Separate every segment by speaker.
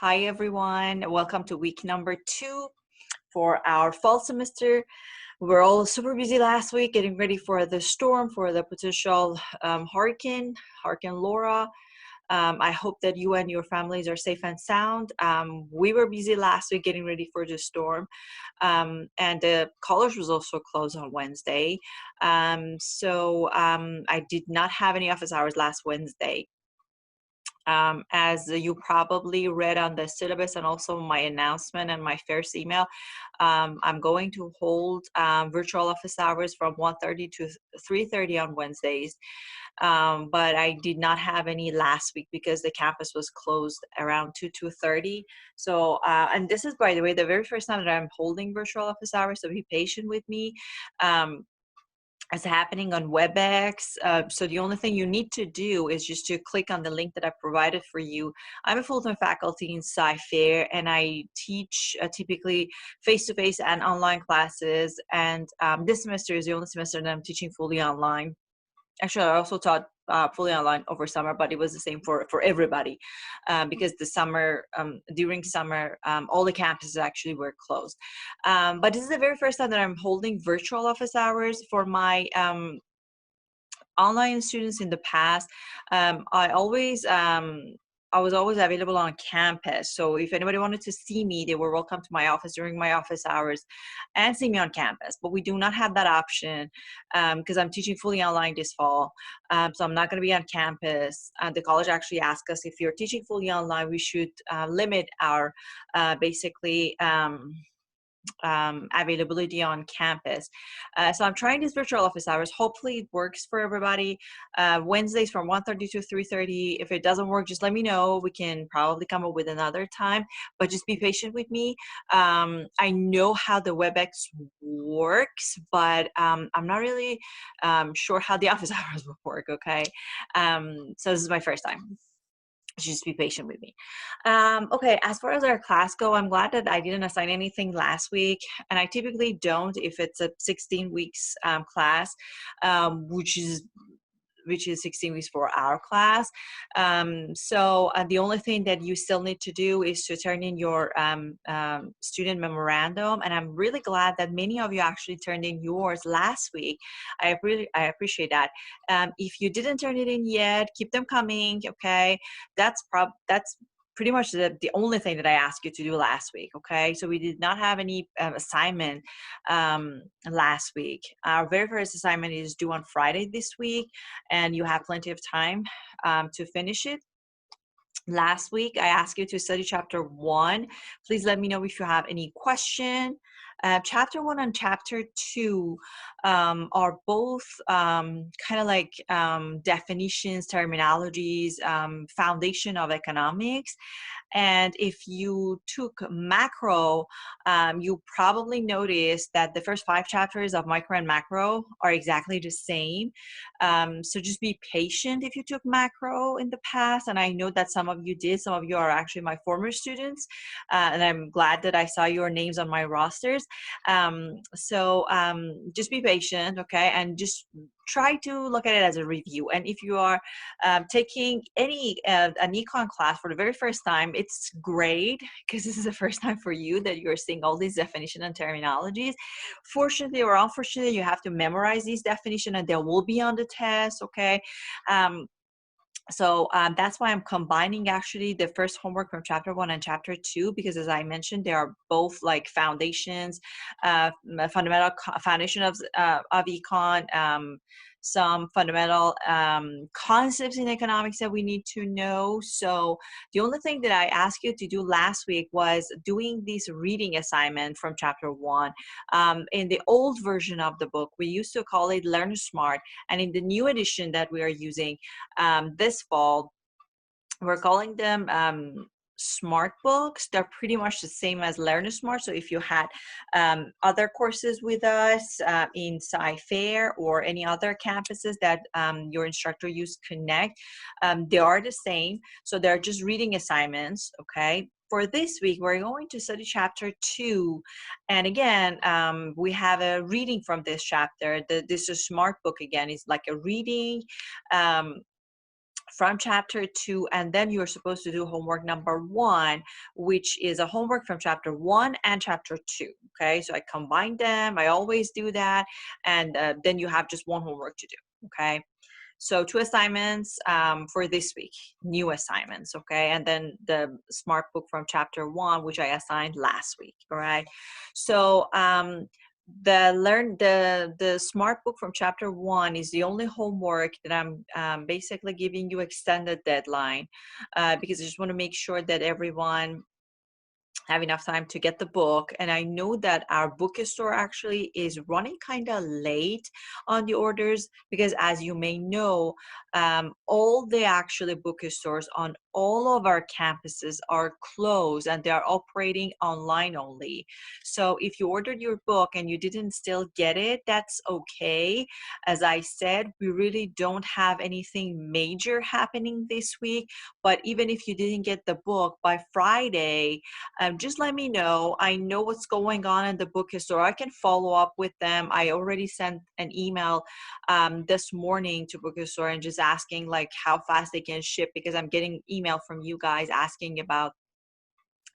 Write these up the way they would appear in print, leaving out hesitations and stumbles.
Speaker 1: Hi, everyone. Welcome to week number 2 for our fall semester. We were all super busy last week getting ready for the storm, for the potential Hurricane Laura. I hope that you and your families are safe and sound. We were busy last week getting ready for the storm, and the college was also closed on Wednesday. So I did not have any office hours last Wednesday. As you probably read on the syllabus and also my announcement and my first email, I'm going to hold virtual office hours from 1:30 to 3:30 on Wednesdays. But I did not have any last week because the campus was closed around 2:30. And this is, by the way, the very first time that I'm holding virtual office hours, so be patient with me. It's happening on WebEx. So the only thing you need to do is just to click on the link that I provided for you. I'm a full-time faculty in Sci-Fair, and I teach typically face-to-face and online classes. And this semester is the only semester that I'm teaching fully online. Actually, I also taught fully online over summer, but it was the same for everybody because during summer, all the campuses actually were closed. But this is the very first time that I'm holding virtual office hours for my online students. In the past, I was always available on campus. So if anybody wanted to see me, they were welcome to my office during my office hours and see me on campus. But we do not have that option because I'm teaching fully online this fall. So I'm not going to be on campus. The college actually asked us, if you're teaching fully online, we should limit our basically availability on campus. So I'm trying these virtual office hours. Hopefully it works for everybody. Wednesdays from 1:30 to 3:30. If it doesn't work, just let me know. We can probably come up with another time, but just be patient with me. I know how the WebEx works, but I'm not really sure how the office hours will work, okay? So this is my first time. Just be patient with me. Okay, as far as our class go, I'm glad that I didn't assign anything last week, and I typically don't if it's a 16 weeks class, which is 16 weeks for our class. So the only thing that you still need to do is to turn in your student memorandum. And I'm really glad that many of you actually turned in yours last week. I appreciate that. If you didn't turn it in yet, keep them coming. Okay, that's pretty much the only thing that I asked you to do last week. Okay, so we did not have any assignment last week. Our very first assignment is due on Friday this week, and you have plenty of time to finish it. Last week, I asked you to study chapter 1. Please let me know if you have any question. Chapter 1 and chapter 2 are both kind of like definitions, terminologies, foundation of economics. And if you took macro, you probably noticed that the first 5 chapters of micro and macro are exactly the same. So just be patient if you took macro in the past. And I know that some of you did. Some of you are actually my former students. And I'm glad that I saw your names on my rosters. Just be patient, okay? And just try to look at it as a review. And if you are taking an econ class for the very first time, it's great because this is the first time for you that you're seeing all these definitions and terminologies. Fortunately or unfortunately, you have to memorize these definitions, and they will be on the test, okay? That's why I'm combining actually the first homework from chapter 1 and chapter 2, because as I mentioned, they are both like foundations, foundation of econ, some fundamental concepts in economics that we need to know. So the only thing that I asked you to do last week was doing this reading assignment from chapter 1. In the old version of the book, we used to call it Learn Smart, and in the new edition that we are using this fall, we're calling them smart books. They're pretty much the same as Learn Smart. So if you had other courses with us in Sci-Fair or any other campuses that your instructor used Connect, they are the same. So they're just reading assignments, okay? For this week, we're going to study chapter 2. And again, we have a reading from this chapter. This is a smart book again. It's like a reading from chapter 2, and then you're supposed to do homework number 1, which is a homework from chapter 1 and chapter 2. Okay, so I combine them. I always do that, and then you have just one homework to do. Okay, so 2 assignments for this week, new assignments. Okay, and then the smart book from chapter 1, which I assigned last week. All right, so the smart book from chapter 1 is the only homework that I'm basically giving you extended deadline, because I just want to make sure that everyone have enough time to get the book. And I know that our bookstore actually is running kind of late on the orders, because as you may know, all the actually bookstores on all of our campuses are closed and they are operating online only. So if you ordered your book and you didn't still get it, that's okay. As I said, we really don't have anything major happening this week, but even if you didn't get the book by Friday, just let me know. I know what's going on in the bookstore. I can follow up with them. I already sent an email this morning to bookstore and just asking like how fast they can ship, because I'm getting email from you guys asking about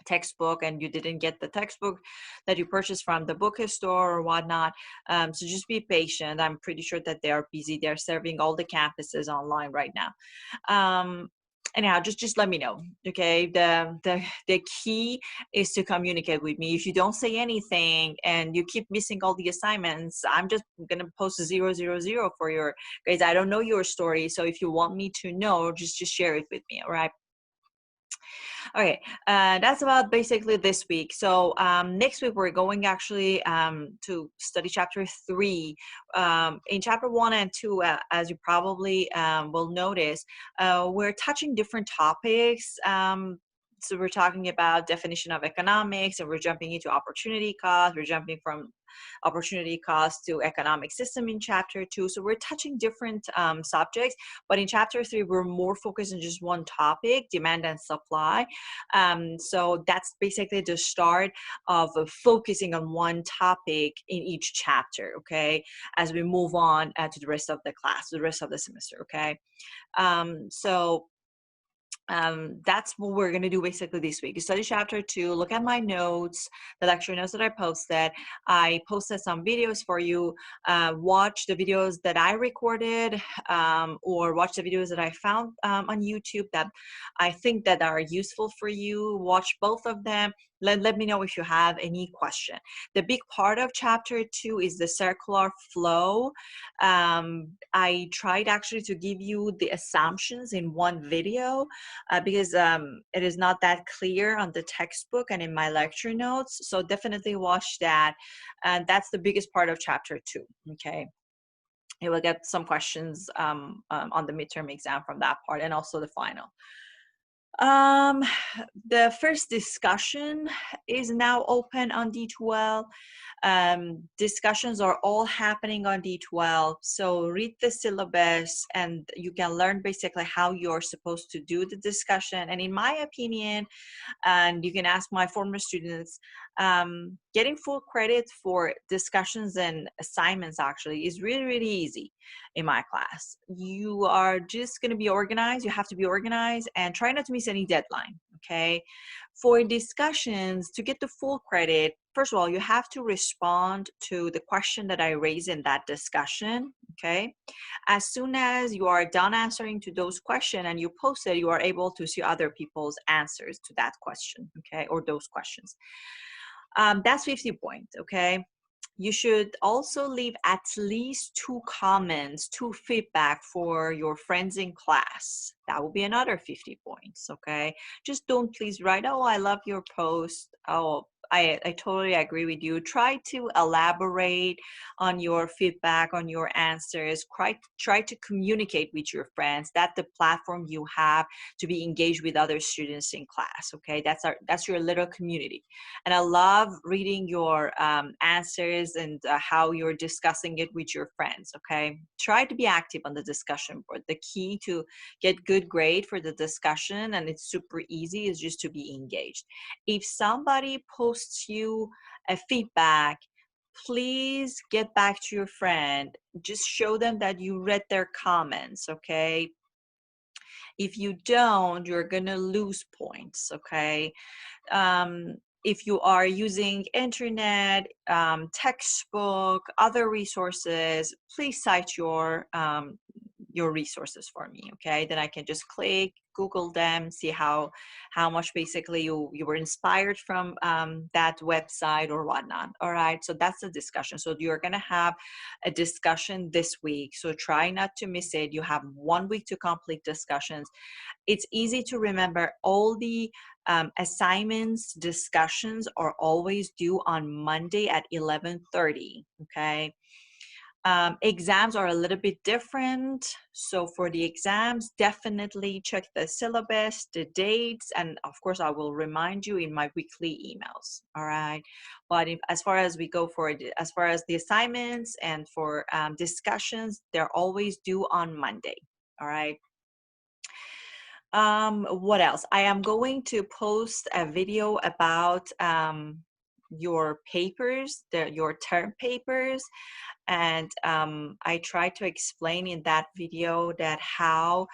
Speaker 1: textbook and you didn't get the textbook that you purchased from the bookstore or whatnot. So just be patient. I'm pretty sure that they are busy. They're serving all the campuses online right now. Anyhow, just let me know. Okay, the key is to communicate with me. If you don't say anything and you keep missing all the assignments, I'm just gonna post a 000 for your grades. I don't know your story, so if you want me to know, just share it with me. All right. Okay, that's about basically this week. So next week we're going actually to study chapter 3. In chapter 1 and 2, as you probably will notice, we're touching different topics. So we're talking about definition of economics, and we're jumping into opportunity cost. We're jumping from opportunity cost to economic system in chapter 2. So we're touching different subjects, but in chapter 3, we're more focused on just one topic, demand and supply. So that's basically the start of focusing on one topic in each chapter, okay, as we move on to the rest of the class, the rest of the semester, okay. So that's what we're going to do basically this week. Study chapter 2, look at my notes, the lecture notes that I posted. I posted some videos for you. Watch the videos that I recorded, or watch the videos that I found on YouTube that I think that are useful for you. Watch both of them. Let me know if you have any question. The big part of chapter 2 is the circular flow. I tried actually to give you the assumptions in one video, because it is not that clear on the textbook and in my lecture notes. So definitely watch that. And that's the biggest part of chapter 2, okay? You will get some questions on the midterm exam from that part, and also the final. The first discussion is now open on D12. Discussions are all happening on D12. So read the syllabus and you can learn basically how you're supposed to do the discussion. And in my opinion, and you can ask my former students, getting full credit for discussions and assignments actually is really, really easy in my class. You are just going to be organized. You have to be organized and try not to miss any deadline, okay? For discussions, to get the full credit, first of all, you have to respond to the question that I raise in that discussion, okay? As soon as you are done answering to those questions and you post it, you are able to see other people's answers to that question, okay, or those questions. That's 50 points, okay? You should also leave at least 2 comments, 2 feedback for your friends in class. That will be another 50 points, okay? Just don't please write, oh, I love your post. Oh, I totally agree with you. Try to elaborate on your feedback, on your answers. Try to communicate with your friends. That's the platform you have to be engaged with other students in class, okay? That's your little community. And I love reading your answers and how you're discussing it with your friends, okay? Try to be active on the discussion board. The key to get good grade for the discussion, and it's super easy, is just to be engaged. If somebody posts you a feedback, please get back to your friend. Just show them that you read their comments, okay? If you don't, you're gonna lose points, okay? um, if you are using internet, textbook, other resources, please cite your resources for me, okay? Then I can just click, Google them, see how much basically you were inspired from that website or whatnot. All right, so that's the discussion. So you're gonna have a discussion this week. So try not to miss it. You have 1 week to complete discussions. It's easy to remember. All the assignments, discussions are always due on Monday at 11:30. Okay. Exams are a little bit different. So for the exams, definitely check the syllabus, the dates, and of course, I will remind you in my weekly emails. All right. But as far as we go for it, as far as the assignments and for discussions, they're always due on Monday. All right. What else? I am going to post a video about your papers, your term papers, and I try to explain in that video that how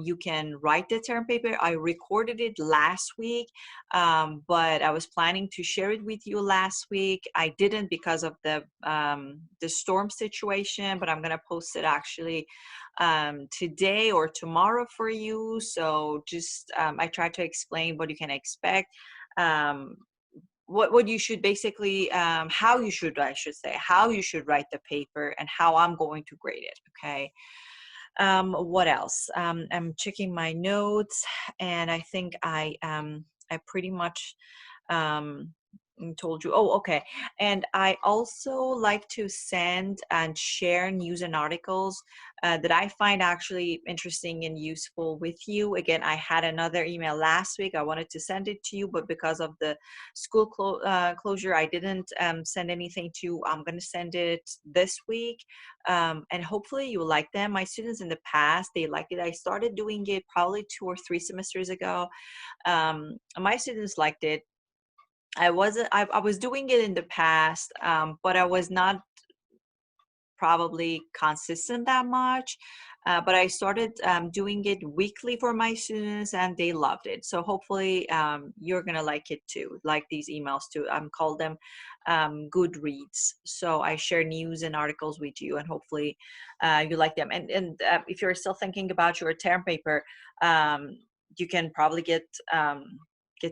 Speaker 1: you can write the term paper. I recorded it last week, but I was planning to share it with you last week. I didn't because of the storm situation, but I'm gonna post it actually today or tomorrow for you. So just I try to explain what you can expect. Um, what you should basically how you should, I should say, how you should write the paper and how I'm going to grade it. Okay. What else? I'm checking my notes, and I think I pretty much um, told you. Oh, okay. And I also like to send and share news and articles that I find actually interesting and useful with you. Again, I had another email last week. I wanted to send it to you, but because of the school closure, I didn't send anything to you. I'm going to send it this week. And hopefully you like them. My students in the past, they liked it. I started doing it probably 2 or 3 semesters ago. My students liked it. I was doing it in the past, but I was not probably consistent that much. But I started doing it weekly for my students, and they loved it. So hopefully you're gonna like it too, like these emails too. Call them good reads. So I share news and articles with you, and hopefully you like them. And if you're still thinking about your term paper, um, you can probably get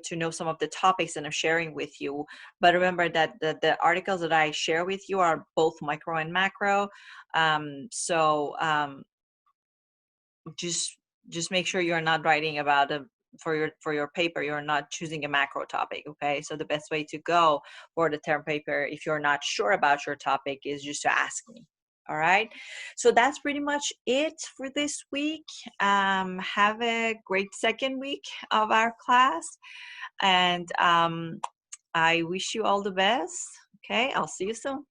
Speaker 1: to know some of the topics that I'm sharing with you. But remember that the articles that I share with you are both micro and macro. So just just make sure you're not writing about a for your paper, you're not choosing a macro topic. Okay. So the best way to go for the term paper, if you're not sure about your topic, is just to ask me. All right. So that's pretty much it for this week. Have a great second week of our class. And I wish you all the best. Okay, I'll see you soon.